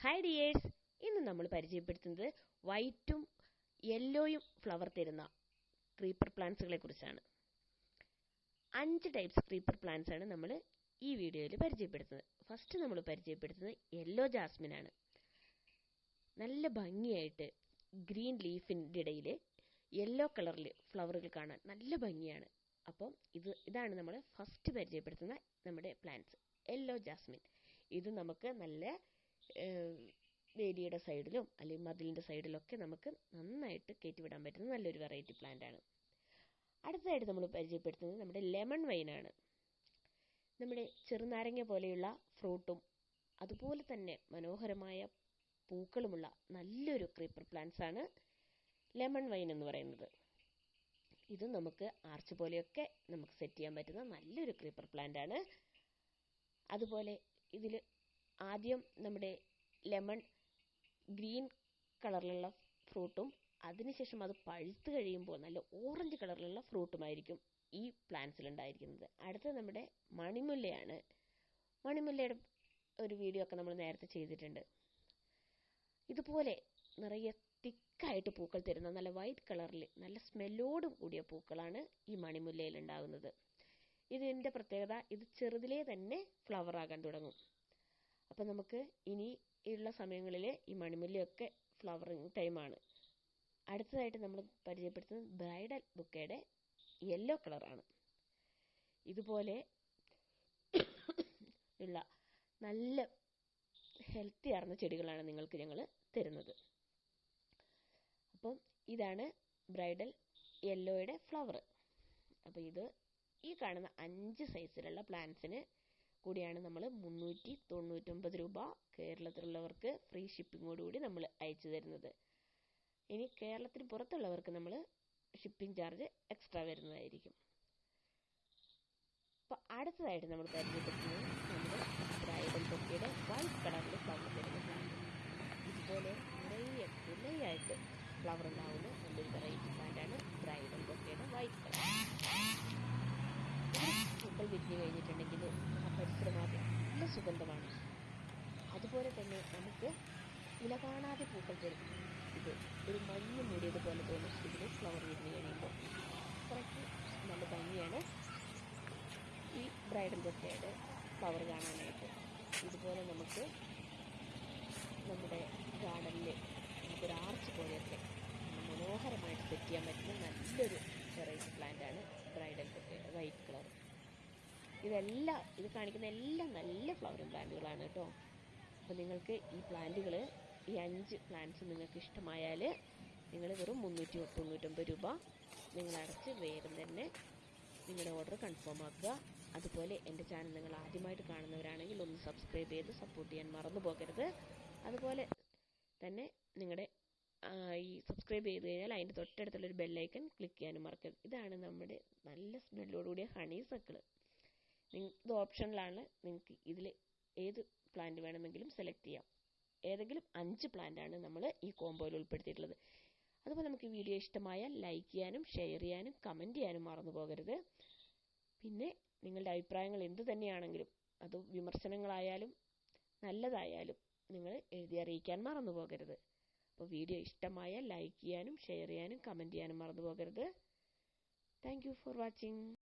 Hi dears, ഇന്ന് നമ്മൾ പരിചയപ്പെടുത്തുന്നത് വൈറ്റും യെല്ലോയും ഫ്ലവർ തരുന്ന ക്രീപ്പർ പ്ലാന്റ്സുകളെ കുറിച്ചാണ്. 5 ടൈപ്സ് ക്രീപ്പർ പ്ലാന്റ്സ് ആണ് നമ്മൾ ഈ വീഡിയോയിൽ പരിചയപ്പെടുത്തുന്നത്. ഫസ്റ്റ് നമ്മൾ പരിചയപ്പെടുത്തുന്നത് യെല്ലോ ജാസ്മിൻ ആണ്. നല്ല ഭംഗിയായിട്ട് ഗ്രീൻ ലീഫിൻ്റെ ഇടയിൽ യെല്ലോ കളറിൽ ഫ്ലവറുകൾ കാണാൻ നല്ല ഭംഗിയാണ്. അപ്പം ഇതാണ് നമ്മൾ ഫസ്റ്റ് പരിചയപ്പെടുത്തുന്ന നമ്മുടെ പ്ലാന്റ്സ്, യെല്ലോ ജാസ്മിൻ. ഇത് നമുക്ക് നല്ല വേലിയുടെ സൈഡിലും അല്ലെങ്കിൽ മതിലിൻ്റെ സൈഡിലൊക്കെ നമുക്ക് നന്നായിട്ട് കയറ്റിവിടാൻ പറ്റുന്ന നല്ലൊരു വെറൈറ്റി പ്ലാന്റ് ആണ്. അടുത്തതായിട്ട് നമ്മൾ പരിചയപ്പെടുത്തുന്നത് നമ്മുടെ ലെമൺ വൈനാണ്. നമ്മുടെ ചെറുനാരങ്ങ പോലെയുള്ള ഫ്രൂട്ടും അതുപോലെ തന്നെ മനോഹരമായ പൂക്കളുമുള്ള നല്ലൊരു ക്രീപ്പർ പ്ലാന്റ്സ് ആണ് ലെമൺ വൈൻ എന്ന് പറയുന്നത്. ഇത് നമുക്ക് ആർച്ച് പോലെയൊക്കെ നമുക്ക് സെറ്റ് ചെയ്യാൻ പറ്റുന്ന നല്ലൊരു ക്രീപ്പർ പ്ലാന്റ് ആണ്. അതുപോലെ ഇതിൽ ആദ്യം നമ്മുടെ ലെമൺ ഗ്രീൻ കളറിലുള്ള ഫ്രൂട്ടും അതിനുശേഷം അത് പഴുത്ത് കഴിയുമ്പോൾ നല്ല ഓറഞ്ച് കളറിലുള്ള ഫ്രൂട്ടുമായിരിക്കും ഈ പ്ലാന്റ്സിൽ ഉണ്ടായിരിക്കുന്നത്. അടുത്തത് നമ്മുടെ മണിമുല്ലയാണ്. മണിമുല്ലയുടെ ഒരു വീഡിയോ ഒക്കെ നമ്മൾ നേരത്തെ ചെയ്തിട്ടുണ്ട്. ഇതുപോലെ നിറയെ തിക്കായിട്ട് പൂക്കൾ തരുന്ന നല്ല വൈറ്റ് കളറിൽ നല്ല സ്മെല്ലോടും കൂടിയ പൂക്കളാണ് ഈ മണിമുല്ലയിൽ ഉണ്ടാകുന്നത്. ഇതിൻ്റെ പ്രത്യേകത, ഇത് ചെറുതിലേ തന്നെ ഫ്ലവർ ആകാൻ തുടങ്ങും. അപ്പം നമുക്ക് ഇനി ഉള്ള സമയങ്ങളിൽ ഈ മണിമുല്ലയൊക്കെ ഫ്ലവറിങ് ടൈമാണ്. അടുത്തതായിട്ട് നമ്മൾ പരിചയപ്പെടുത്തുന്നത് ബ്രൈഡൽ ബൊക്കയുടെ യെല്ലോ കളറാണ്. ഇതുപോലെ ഉള്ള നല്ല ഹെൽത്തി ആർന്ന ചെടികളാണ് നിങ്ങൾക്ക് ഞങ്ങൾ തരുന്നത്. അപ്പം ഇതാണ് ബ്രൈഡൽ യെല്ലോയുടെ ഫ്ലവർ. അപ്പോൾ ഈ കാണുന്ന 5 സൈസിലുള്ള പ്ലാന്റ്സിന് കൂടിയാണ് നമ്മൾ 399 രൂപ കേരളത്തിലുള്ളവർക്ക് ഫ്രീ ഷിപ്പിങ്ങോടുകൂടി നമ്മൾ അയച്ചു തരുന്നത്. ഇനി കേരളത്തിന് പുറത്തുള്ളവർക്ക് നമ്മൾ ഷിപ്പിംഗ് ചാർജ് എക്സ്ട്രാ വരുന്നതായിരിക്കും. അപ്പോൾ അടുത്തതായിട്ട് നമ്മൾ പരിചയപ്പെടുത്തുന്നത് നമ്മുടെ ബ്രൈഡൽ ബൊക്കയുടെ വൈറ്റ് കളറിൽ ഫ്ലവർ തരുന്ന പ്ലാന്റ്. ഇതുപോലെ നിറയായിട്ട് ഫ്ലവർ ഉണ്ടാവുന്ന നല്ലൊരു വെറൈറ്റി പ്ലാന്റാണ് ബ്രൈഡൽ ബൊക്കയുടെ വൈറ്റ് കളർ. പൂക്കൾ വിരിഞ്ഞു കഴിഞ്ഞിട്ടുണ്ടെങ്കിൽ ആ പരിസരമാകെ നല്ല സുഗന്ധമാണ്. അതുപോലെ തന്നെ നമുക്ക് ഇല കാണാതെ പൂക്കൾ തരും. ഇത് ഒരു മഞ്ഞ് മൂടിയതുപോലെ തോന്നും ഇതിൽ ഫ്ലവർ വിരിഞ്ഞു കഴിയുമ്പോൾ. അത്രയ്ക്ക് നല്ല ഭംഗിയാണ് ഈ ബ്രൈഡൽ ബൊക്കയുടെ ഫ്ലവർ കാണാനായിട്ട്. ഇതുപോലെ നമുക്ക് നമ്മുടെ ഗാർഡനിൽ നമുക്കൊരു ആർച്ച് പോലെയൊക്കെ മനോഹരമായിട്ട് സെറ്റ് ചെയ്യാൻ പറ്റുന്ന നല്ലൊരു വെറൈറ്റി പ്ലാന്റാണ് ബ്രൈഡൽ ബൊക്കയുടെ വൈറ്റ് കളർ. ഇത് കാണിക്കുന്ന എല്ലാം നല്ല ഫ്ലവറിങ് പ്ലാന്റുകളാണ് കേട്ടോ. അപ്പോൾ നിങ്ങൾക്ക് ഈ 5 പ്ലാന്റ്സ് നിങ്ങൾക്ക് ഇഷ്ടമായാൽ നിങ്ങൾ വെറും 399 രൂപ നിങ്ങൾ അടച്ച് വേഗം തന്നെ നിങ്ങളുടെ ഓർഡർ കൺഫേം ആക്കുക. അതുപോലെ എൻ്റെ ചാനൽ നിങ്ങൾ ആദ്യമായിട്ട് കാണുന്നവരാണെങ്കിൽ ഒന്ന് സബ്സ്ക്രൈബ് ചെയ്ത് സപ്പോർട്ട് ചെയ്യാൻ മറന്നു പോകരുത്. അതുപോലെ തന്നെ നിങ്ങളുടെ ഈ സബ്സ്ക്രൈബ് ചെയ്ത് കഴിഞ്ഞാൽ അതിൻ്റെ തൊട്ടടുത്തുള്ളൊരു ബെല്ലൈക്കൺ ക്ലിക്ക് ചെയ്യാനും മറക്കരുത്. ഇതാണ് നമ്മുടെ നല്ല സ്മെല്ലോടുകൂടിയ ഹണി സർക്കിൾ. ഇത് ഓപ്ഷനിലാണ്. നിങ്ങൾക്ക് ഇതിൽ ഏത് പ്ലാന്റ് വേണമെങ്കിലും സെലക്ട് ചെയ്യാം. ഏതെങ്കിലും 5 പ്ലാന്റാണ് നമ്മൾ ഈ കോംബോയിൽ ഉൾപ്പെടുത്തിയിട്ടുള്ളത്. അതുപോലെ നമുക്ക് ഈ വീഡിയോ ഇഷ്ടമായാൽ ലൈക്ക് ചെയ്യാനും ഷെയർ ചെയ്യാനും കമൻറ്റ് ചെയ്യാനും മറന്നു പോകരുത്. പിന്നെ നിങ്ങളുടെ അഭിപ്രായങ്ങൾ എന്ത് തന്നെയാണെങ്കിലും, അത് വിമർശനങ്ങളായാലും നല്ലതായാലും നിങ്ങൾ എഴുതി അറിയിക്കാൻ മറന്നു പോകരുത്. അപ്പോൾ വീഡിയോ ഇഷ്ടമായാൽ ലൈക്ക് ചെയ്യാനും ഷെയർ ചെയ്യാനും കമൻറ്റ് ചെയ്യാനും മറന്നു പോകരുത്. Thank you for watching.